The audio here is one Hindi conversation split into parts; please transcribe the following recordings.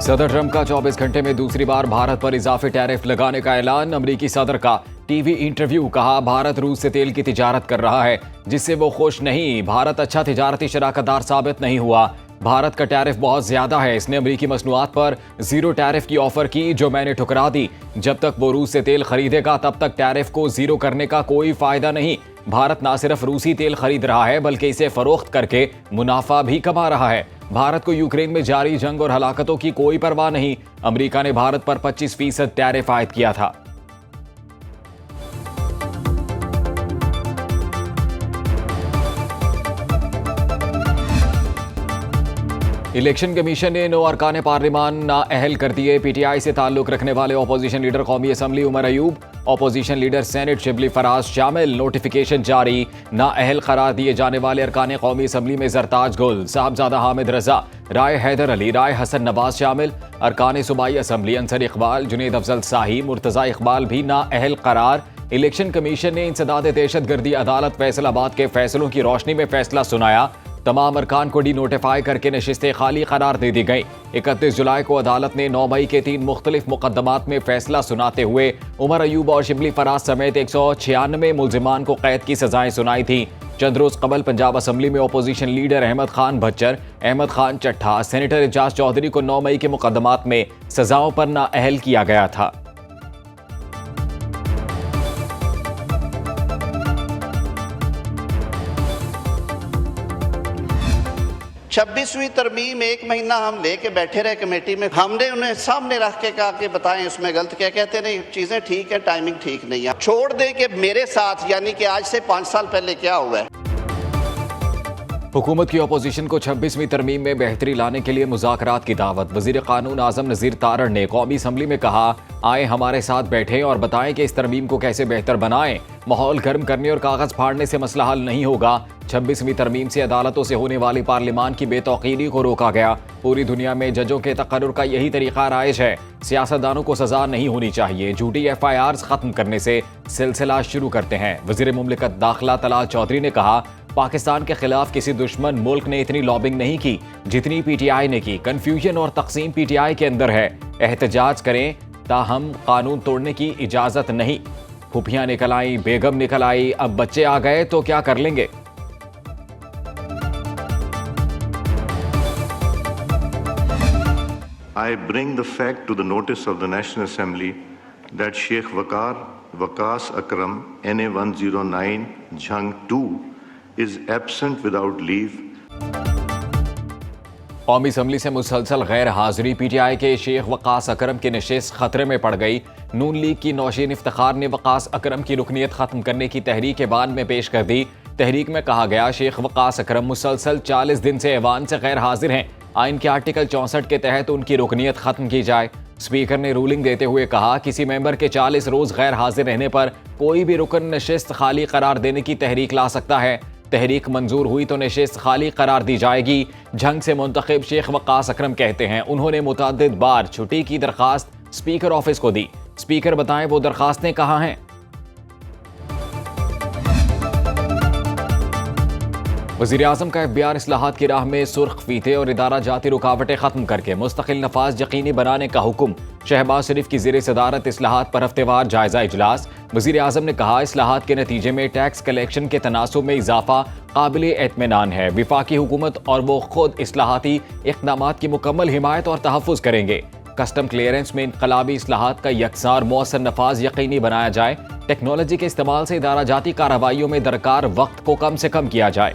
सदर ट्रंप का 24 घंटे में दूसरी बार भारत पर इजाफी टैरिफ लगाने का ऐलान। अमेरिकी सदर का टीवी इंटरव्यू। कहा, भारत रूस से तेल की तिजारत कर रहा है जिससे वो खुश नहीं। भारत अच्छा तिजारती शराकतदार साबित नहीं हुआ। भारत का टैरिफ बहुत ज्यादा है। इसने अमेरिकी मसनूआत पर जीरो टैरिफ की ऑफर की जो मैंने ठुकरा दी। जब तक वो रूस से तेल खरीदेगा तब तक टैरिफ को जीरो करने का कोई फायदा नहीं। भारत ना सिर्फ रूसी तेल खरीद रहा है बल्कि इसे फरोख्त करके मुनाफा भी कमा रहा है। भारत को यूक्रेन में जारी जंग और हलाकतों की कोई परवाह नहीं। अमेरिका ने भारत पर 25% टैरिफ आयद किया था। इलेक्शन कमीशन ने 9 अरकान पार्लिमान नाअहल कर दिए। पीटीआई से ताल्लुक रखने वाले अपोजिशन लीडर कौमी assembly Omar Ayub, opposition leader senate Shibli Faraz शामिल। नोटिफिकेशन जारी। नाअहल करार दिए जाने वाले अरकान कौमी असम्बली में जरताज गुल, साहबजादा हामिद रजा, राय हैदर अली, राय हसन नवाज शामिल। अरकान सूबाई असम्बली अंसर इकबाल, जुनेद अफजल शाही, मुर्तजा इकबाल भी नाअहल करार। इलेक्शन कमीशन ने इंसदाद दहशतगर्दी अदालत फैसलाबाद के फैसलों की रोशनी में फैसला सुनाया। तमाम अरकान को डी नोटिफाई करके नशिस्तें खाली करार दे दी गई। 31 जुलाई को अदालत ने 9 मई के 3 मुख्तलिफ मुकदमात में फैसला सुनाते हुए उमर अयूब और शिबली फराज समेत 196 मुल्जिमान को कैद की सजाएं सुनाई थी। चंद रोज कबल पंजाब असम्बली में opposition leader Ahmad Khan Bhachar, Ahmad Khan Chattha, senator Ejaz Chaudhry को 9 मई के मुकदमात में सजाओं पर नाअहल किया गया था। 26वीं तरमीम 1 महीना हम लेके बैठे रहे कमेटी में। हमने उन्हें सामने रख के कहा कि बताएं उसमें गलत क्या। कहते नहीं, चीजें ठीक है, टाइमिंग ठीक नहीं है। छोड़ दें कि मेरे साथ यानी कि आज से 5 साल पहले क्या हुआ है। हुकूमत की अपोजिशन को 26वीं तरमीम में बेहतरी लाने के लिए मुज़ाकरात की दावत। वज़ीर कानून आज़म नज़ीर तारड़ ने कौमी असम्बली में कहा, आए हमारे साथ बैठें और बताएं कि इस तरमीम को कैसे बेहतर बनाएं। माहौल गर्म करने और कागज़ फाड़ने से मसला हल नहीं होगा। 26वीं तरमीम से अदालतों से होने वाली पार्लिमान की बेतौकीरी को रोका गया। पूरी दुनिया में जजों के तकर्रुर का यही तरीका राइज है। सियासतदानों को सजा नहीं होनी चाहिए। झूठी FIRs खत्म करने से सिलसिला शुरू करते हैं। वज़ीर मुमलिकत दाखिला तलाल चौधरी ने कहा, पाकिस्तान के खिलाफ किसी दुश्मन मुल्क ने इतनी लॉबिंग नहीं की जितनी PTI ने की। कंफ्यूजन और तकसीम PTI के अंदर है। एहतजाज करें ताहम कानून तोड़ने की इजाजत नहीं। फूफियां निकल आई, बेगम निकल आई, अब बच्चे आ गए तो क्या कर लेंगे। I bring the fact to the notice of the National Assembly that Sheikh Waqas Akram NA 109 Jhang 2 is absent without leave. कौमी असम्बली से मुसलसल गैर हाजिरी। PTI के शेख वकास अकरम की नशिस्त खतरे में पड़ गई। नून लीग की नौशीन इफ्तिखार ने वकास अकरम की रुकनीत खत्म करने की तहरीक बाद में पेश कर दी। तहरीक में कहा गया, शेख वकास अकरम मुसलसल 40 दिन से ऐवान से गैर हाजिर हैं। आइन के आर्टिकल 64 के तहत उनकी रुकनीत खत्म की जाए। स्पीकर ने रूलिंग देते हुए कहा, किसी मेंबर के 40 रोज गैर हाजिर रहने पर कोई भी रुकन नशिस्त खाली करार देने की तहरीक ला सकता है। तहरीक मंजूर हुई तो नशिस्त खाली करार दी जाएगी। जंग से मुंतखब शेख वकास अकरम कहते हैं, उन्होंने मुतअद्दिद बार छुट्टी की दरखास्त स्पीकर ऑफिस को दी। स्पीकर बताएं वो दरखास्तें कहाँ हैं। वज़ीर आज़म का FBR इस्लाहात की राह में सुर्ख फीते और इदारा जाती रुकावटें खत्म करके मुस्तकिल नफाज यकीनी बनाने का हुक्म। शहबाज शरीफ की ज़ेर सदारत इस्लाहात पर हफ्तेवार जायजा इजलास। वज़ीर आज़म ने कहा, इस्लाहात के नतीजे में टैक्स कलेक्शन के तनासुब में इजाफा काबिल एतमिनान है। विफाकी हुकूमत और वो खुद इस्लाहाती इक़दामात की मुकम्मल हिमायत और तहफ़्फ़ुज़ करेंगे। कस्टम क्लियरेंस में इनकलाबी इस्लाहात का यकसार और मौसर नफाज यकीनी बनाया जाए। टेक्नोलॉजी के इस्तेमाल से इदारा जाती कार्रवाइयों में दरकार वक्त को कम से कम किया जाए।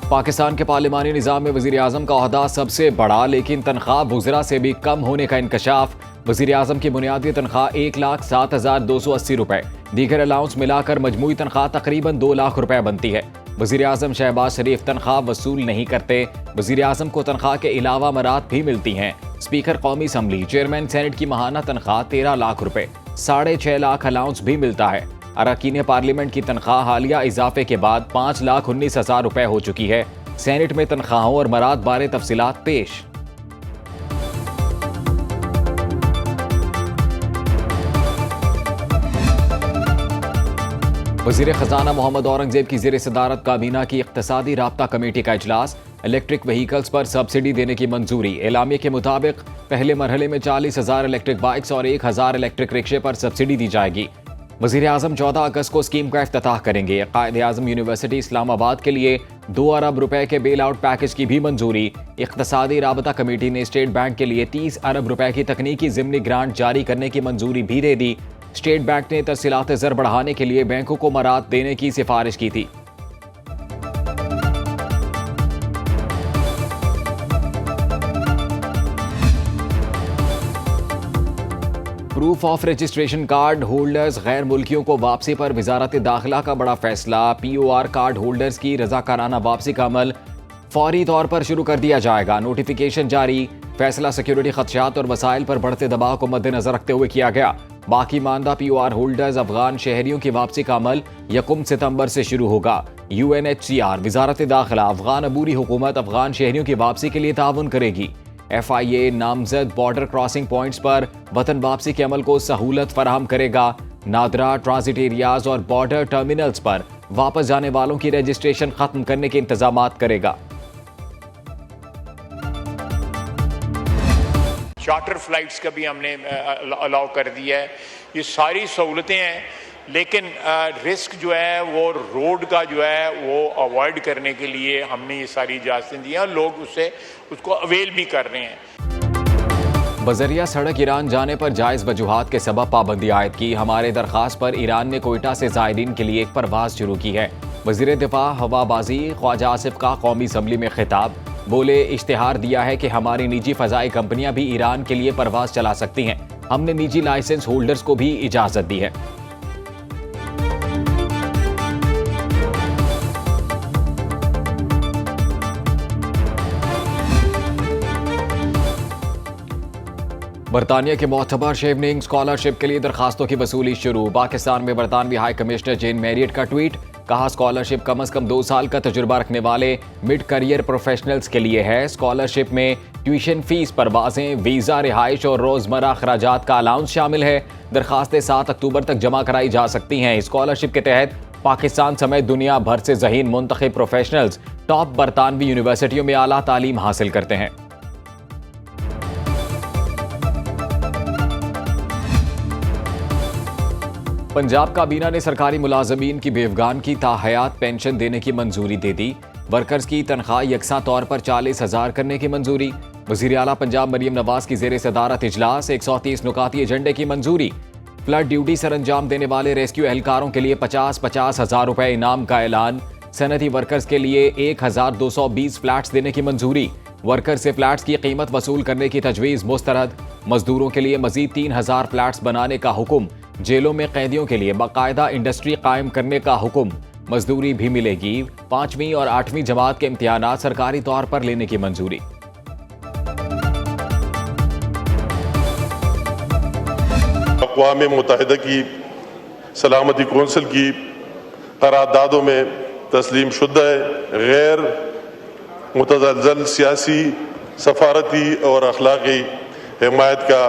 पाकिस्तान के पार्लिमानी निज़ाम में वज़ीर आज़म का ओहदा सबसे बड़ा लेकिन तनख्वाह वुज़रा से भी कम होने का इंकशाफ। वज़ीर आज़म की बुनियादी तनख्वाह 1,07,280 रुपये। दीगर अलाउंस मिलाकर मजमूई तनख्वाह तकरीबन 2 लाख रुपये बनती है। वज़ीर आज़म शहबाज शरीफ तनख्वाह वसूल नहीं करते। वज़ीर आज़म को तनख्वाह के अलावा मरात भी मिलती हैं। स्पीकर कौमी असम्बली, चेयरमैन सेनेट की माहाना तनख्वाह 13 लाख रुपये, 6.5 लाख अलाउंस भी मिलता है। अरकान पार्लियामेंट की तनख्वाह हालिया इजाफे के बाद 5,19,000 रुपये हो चुकी है। सेनेट में तनख्वाहों और मरात बारे तफसीलात पेश। वज़ीर ख़ज़ाना मोहम्मद औरंगज़ेब की ज़ेर सदारत काबीना की इक़्तिसादी राब्ता कमेटी का इजलास। इलेक्ट्रिक व्हीकल्स पर सब्सिडी देने की मंजूरी। एलामिया के मुताबिक पहले मरहले में 40,000 इलेक्ट्रिक बाइक्स और 1,000 इलेक्ट्रिक रिक्शे पर सब्सिडी दी जाएगी। वज़ीर आज़म 14 अगस्त को स्कीम का इफ्तिताह करेंगे। क़ायद आज़म यूनिवर्सिटी इस्लामाबाद के लिए 2 अरब रुपए के बेल आउट पैकेज की भी मंजूरी। इक़्तिसादी राबता कमेटी ने स्टेट बैंक के लिए 30 अरब रुपए की तकनीकी ज़िमनी ग्रांट जारी करने की मंजूरी भी दे दी। स्टेट बैंक ने तरसीलात ज़र बढ़ाने के लिए बैंकों को मराद देने की सिफारिश की थी। Proof of registration card holders गैर मुल्कियों को वापसी पर वजारत दाखिला का बड़ा फैसला। POR कार्ड होल्डर्स की रजाकाराना वापसी का अमल फौरी तौर पर शुरू कर दिया जाएगा। नोटिफिकेशन जारी। फैसला सिक्योरिटी खदशात और वसाइल पर बढ़ते दबाव को मद्देनजर रखते हुए किया गया। बाकी मानदा POR होल्डर्स अफगान शहरियों की वापसी का अमल 1 सितंबर से शुरू होगा। UNHCR वजारत दाखिला अफगान अबूरी हुकूमत अफगान शहरियों की वापसी के लिए ताउन करेगी। FIA नामजद बॉर्डर क्रॉसिंग पॉइंट्स पर वतन वापसी के अमल को सहूलत फराहम करेगा। नादरा ट्रांजिट एरियाज और बॉर्डर टर्मिनल्स पर वापस जाने वालों की रजिस्ट्रेशन खत्म करने के इंतजामात करेगा। चार्टर फ्लाइट्स का भी हमने अलाउ कर दिया है। ये सारी सहूलतें हैं, लेकिन रिस्क जो है वो रोड का जो है वो अवॉइड करने के लिए हमने ये सारी इजाज़तें दी हैं। लोग उसको अवेल भी कर रहे हैं। बजरिया सड़क ईरान जाने पर जायज़ वजूहात के सबब पाबंदी आयद की। हमारे दरख्वास्त पर ईरान ने कोयटा से ज़ायरीन के लिए एक परवाज शुरू की है। वज़ीर दिफा हवाबाजी ख्वाजा आसिफ का कौमी असम्बली में खिताब। बोले, इश्तिहार दिया है कि हमारी निजी फ़ज़ाई कंपनियां भी ईरान के लिए परवाज चला सकती हैं। हमने निजी लाइसेंस होल्डर्स को भी इजाज़त दी है। बरतानिया के मोतबर शेवनिंग स्कॉलरशिप के लिए दरखास्तों की वसूली शुरू। पाकिस्तान में बरतानवी हाई कमिश्नर जेन मैरियट का ट्वीट। कहा, स्कॉलरशिप कम अज कम 2 साल का तजुर्बा रखने वाले मिड करियर प्रोफेशनल्स के लिए है। स्कॉलरशिप में ट्यूशन फीस, परवाजें, वीज़ा, रिहाइश और रोज़मर्रा अखराजात का अलाउंस शामिल है। दरखास्तें 7 अक्टूबर तक जमा कराई जा सकती हैं। स्कॉलरशिप के तहत पाकिस्तान समेत दुनिया भर से ज़हीन मुंतखब प्रोफेशनल्स टॉप बरतानवी यूनिवर्सिटियों में आला तालीम हासिल करते हैं। पंजाब काबीना ने सरकारी मुलाजमीन की बेवगान की ताहयात पेंशन देने की मंजूरी दे दी। वर्कर्स की तनख्वाह यकसा तौर पर 40,000 करने की मंजूरी। वज़ीर आला पंजाब मरियम नवाज की ज़ेर सदारत इजलास। 130 नुकाती एजेंडे की मंजूरी। फ्लड ड्यूटी सर अंजाम देने वाले रेस्क्यू एहलकारों के लिए 50,000 रुपए इनाम का ऐलान। सनती वर्कर्स के लिए 1,220 फ्लैट्स देने की मंजूरी। वर्कर से फ्लैट्स की कीमत वसूल करने की तजवीज़ मुस्तरद। मजदूरों के लिए मजीद 3,000 फ्लैट्स बनाने का हुक्म। जेलों में कैदियों के लिए बाकायदा इंडस्ट्री कायम करने का हुक्म। मजदूरी भी मिलेगी। 5वीं और 8वीं जमात के इम्तिहानात सरकारी तौर पर लेने की मंजूरी। अक़वाम मुत्तहिदा की सलामती कौंसिल की करारदादों में तस्लीम शुदा गैर मुतज़लज़ल सियासी, सफारती और अखलाकी हिमायत का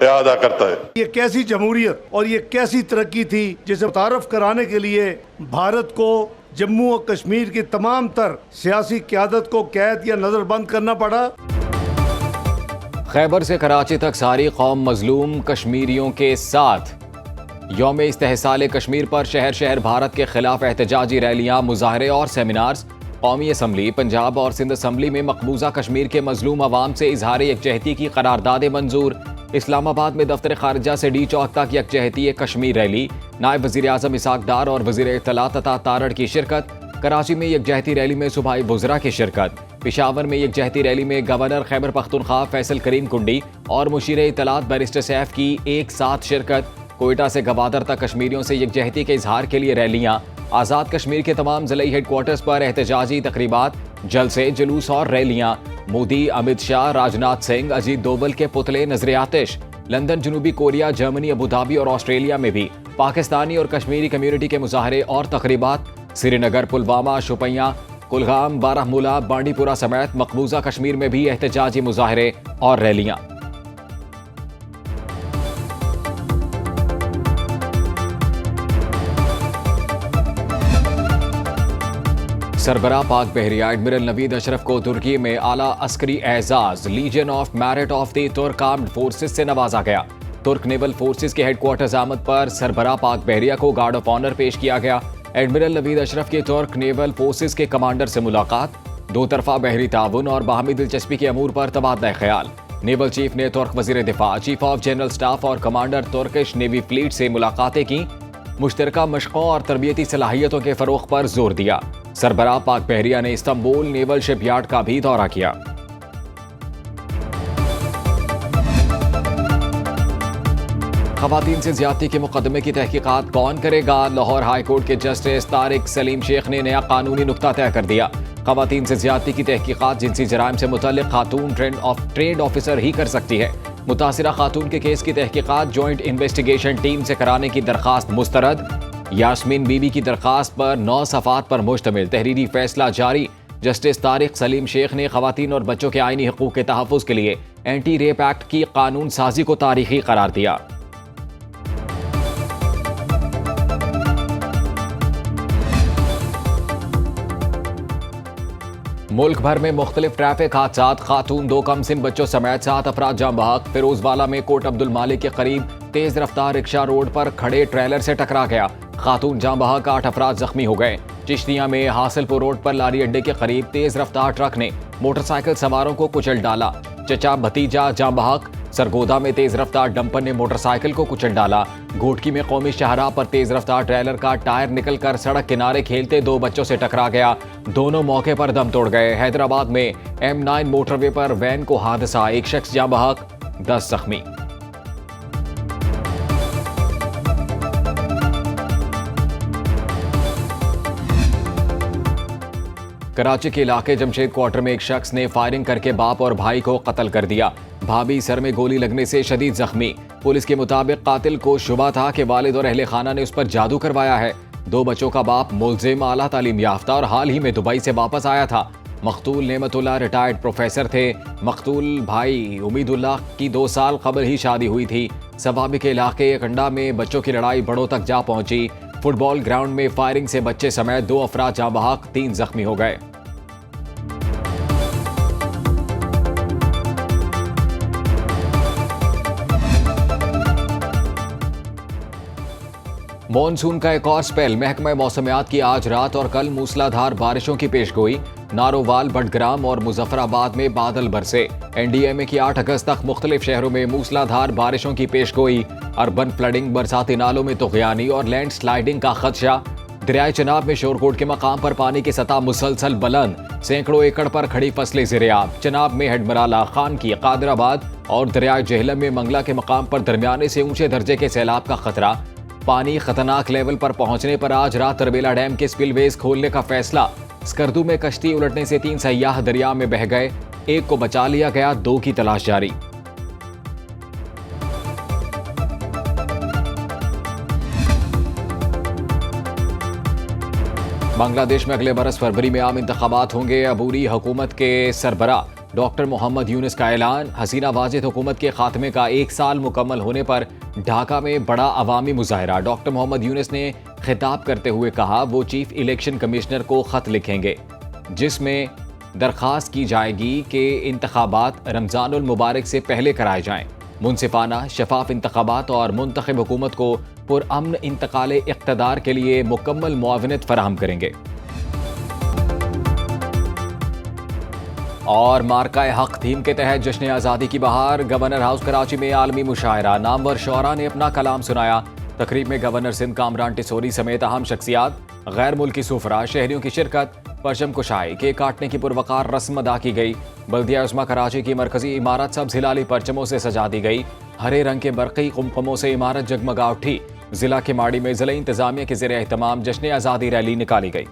इआदा करता है। ये कैसी जमहूरियत और ये कैसी तरक्की थी जिसे मुतारफ कराने के लिए भारत को जम्मू और कश्मीर की तमाम तर सियासी क़यादत को कैद या नजरबंद करना पड़ा। खैबर से कराची तक सारी कौम मजलूम कश्मीरियों के साथ। यौम इस्तेहसाल कश्मीर पर शहर शहर भारत के खिलाफ एहतजाजी रैलियां, मुजाहरे और सेमिनार्स। कौमी असम्बली पंजाब और सिंध असम्बली में मकबूजा कश्मीर के मजलूम अवाम से इजहार यकजहती की करारदादें मंजूर। इस्लामाबाद में दफ्तर खारजा से डी चौक तक यकजहती कश्मीर रैली। नायब वज़ीर आज़म इसहाक डार और वज़ीर इत्तलात तथा तारड़ की शिरकत। कराची में यकजहती रैली में सूबाई वुज़रा की शिरकत। पेशावर में यकजहती रैली में गवर्नर खैबर पख्तूनख्वा फैसल करीम कुंडी और मुशीर इत्तलात बैरिस्टर सैफ की एक साथ शिरकत। कोयटा से गवादर तक कश्मीरियों से यकजहती के इजहार के लिए रैलियां। आज़ाद कश्मीर के तमाम ज़िले हेडक्वार्टर्स पर एहतजाजी तकरीबात, जलसे, जुलूस और रैलियां। मोदी, अमित शाह, राजनाथ सिंह, अजीत डोभाल के पुतले नजर आतिश। लंदन, जनूबी कोरिया, जर्मनी, अबूधाबी और ऑस्ट्रेलिया में भी पाकिस्तानी और कश्मीरी कम्युनिटी के मुजाहरे और तकरीबात। श्रीनगर, पुलवामा, शुपियां, कुलगाम, बारामूला, बांडीपुरा समेत मकबूजा कश्मीर में भी एहतजाजी मुजाहरे और रैलियां। सरबरा पाक बहरिया एडमिरल नवीद अशरफ को तुर्की में आला अस्करी एजाज Legion of Merit of the Turk armed forces से नवाजा गया। तुर्क नेवल फोर्सेस के हेडक्वार्टर्स आमद पर सरबरा पाक बहरिया को गार्ड ऑफ ऑनर पेश किया गया। एडमिरल नवीद अशरफ की तुर्क नेवल फोर्सेस के कमांडर से मुलाकात, दो तरफा बहरी ताउन और बाहमी दिलचस्पी के अमूर पर तबादला ख्याल। नेवल चीफ ने तुर्क वजीर दिफा, चीफ ऑफ जनरल स्टाफ और कमांडर तुर्किश नेवी फ्लीट से मुलाकातें की। मुश्तरका मशकों और तरबियती सलाहियतों के फरोग पर जोर दिया। सरबराह पाक बहरिया ने इस्तांबुल नेवल शिपयार्ड का भी दौरा किया। खवातीन से ज्यादती के मुकदमे की तहकीकात कौन करेगा? लाहौर हाई कोर्ट के जस्टिस तारिक सलीम शेख ने नया कानूनी नुक्ता तय कर दिया। खवातीन से ज्यादती की तहकीकात जिनसी जराइम से मुतल्लिक खातून ट्रेंड ऑफिसर ही कर सकती है। मुतासिरा खातून के केस की तहकीकात जॉइंट इन्वेस्टिगेशन टीम से कराने की दरखास्त मुस्तरद। यास्मीन बीबी की दरखास्त पर 9 सफ़ात पर मुश्तमिल तहरीरी फैसला जारी। जस्टिस तारिक सलीम शेख ने खवातीन और बच्चों के आईनी हकूक़ के तहफ़्फ़ुज़ के लिए एंटी रेप एक्ट की कानून साजी को तारीखी करार दिया। मुल्क भर में मुख्तलिफ ट्रैफिक हादसात, खातून 2 कमसिन बच्चों समेत 7 अफराद जाम बहक। फिरोजवाला में कोट अब्दुल मालिक के करीब तेज रफ्तार रिक्शा रोड पर खड़े ट्रेलर से टकरा गया। खातून जाम बहक, 8 अफराद जख्मी हो गए। चिश्तिया में हासिलपुर रोड पर लारी अड्डे के करीब तेज रफ्तार ट्रक ने मोटरसाइकिल सवारों को कुचल डाला। चचा भतीजा जाम बहक। सरगोदा में तेज रफ्तार डंपर ने मोटरसाइकिल को कुचल डाला। घोटकी में कौमी शाहराह पर तेज रफ्तार ट्रेलर का टायर निकलकर सड़क किनारे खेलते 2 बच्चों से टकरा गया। दोनों मौके पर दम तोड़ गए। हैदराबाद में M9 मोटरवे पर वैन को हादसा, 1 शख्स जाम बहक, 10 जख्मी। कराची के इलाके जमशेद क्वार्टर में एक शख्स ने फायरिंग करके बाप और भाई को कत्ल कर दिया। भाभी सर में गोली लगने से शदीद जख्मी। पुलिस के मुताबिक कातिल को शुबा था कि वालिद और अहले खाना ने उस पर जादू करवाया है। 2 बच्चों का बाप मुल्जिम, आला तालीम याफ्ता और हाल ही में दुबई से वापस आया था। मकतूल नेमतुल्लाह रिटायर्ड प्रोफेसर थे। मकतूल भाई उमीदुल्लाह की 2 साल कबल ही शादी हुई थी। सवाबी के इलाके कंडा में बच्चों की लड़ाई बड़ों तक जा पहुंची। फुटबॉल ग्राउंड में फायरिंग से बच्चे समेत 2 अफराद जाँ बहक, 3 जख्मी हो गए। मॉनसून का एक और स्पेल, महकमा मौसमियात की आज रात और कल मूसलाधार बारिशों की पेशगोई। नारोवाल, बडग्राम और मुजफ्फराबाद में बादल बरसे। NDMA की 8 अगस्त तक मुख्तलिफ शहरों में मूसलाधार बारिशों की पेशगोई। अर्बन फ्लडिंग, बरसाती नालों में तुग़यानी और लैंड स्लाइडिंग का खदशा। दरियाए चनाब में शोरकोट के मकाम पर पानी की सतह मुसलसल बुलंद, सैकड़ों एकड़ पर खड़ी फसलें ज़ेर-ए-आब। चनाब में हेडमराला, खान की, कादराबाद और दरियाए जेहलम में मंगला के मकाम पर दरमियाने से ऊंचे दर्जे के सैलाब का खतरा। पानी खतरनाक लेवल पर पहुंचने पर आज रात तरबेला डैम के स्पिलवेज खोलने का फैसला। स्कर्दू में कश्ती उलटने से 3 सयाह दरिया में बह गए, 1 को बचा लिया गया, 2 की तलाश जारी। बांग्लादेश में अगले बरस फरवरी में आम इंतखाबात होंगे। अबूरी हुकूमत के सरबरा डॉक्टर मोहम्मद यूनुस का ऐलान। हसीना वाजिद हुकूमत के खात्मे का 1 साल मुकम्मल होने पर ढाका में बड़ा अवामी मुजाहरा। डॉक्टर मोहम्मद यूनुस ने खिताब करते हुए कहा वो चीफ इलेक्शन कमिश्नर को खत लिखेंगे जिसमें दरख्वास्त की जाएगी कि इंतखाबात रमज़ानुल मुबारक से पहले कराए जाएं। मुनसिफाना, शफाफ इंतखाबात और मुंतखब हुकूमत को पुरअमन इंतकाल इक़्तिदार के लिए मुकम्मल मुआवनत फराहम करेंगे। और मार्का हक थीम के तहत जश्न आज़ादी की बहार, गवर्नर हाउस कराची में आलमी मुशायरा। नामवर शोरा ने अपना कलाम सुनाया। तकरीब में गवर्नर सिंध कामरान टिसोरी समेत अहम शख्सियात, गैर मुल्की सुफरा, शहरियों की शिरकत। परचम कुशाई, केक काटने की पुरवकार रस्म अदा की गई। बल्दिया उस्मा कराची की मरकजी इमारत सब्ज़ हिलाली परचमों से सजा दी गई। हरे रंग के बरक़ी कुमकुमों से इमारत जगमगा उठी। जिला के माड़ी में ज़िला इंतज़ामिया के ज़ेर एहतमाम जश्न आज़ादी रैली निकाली गई।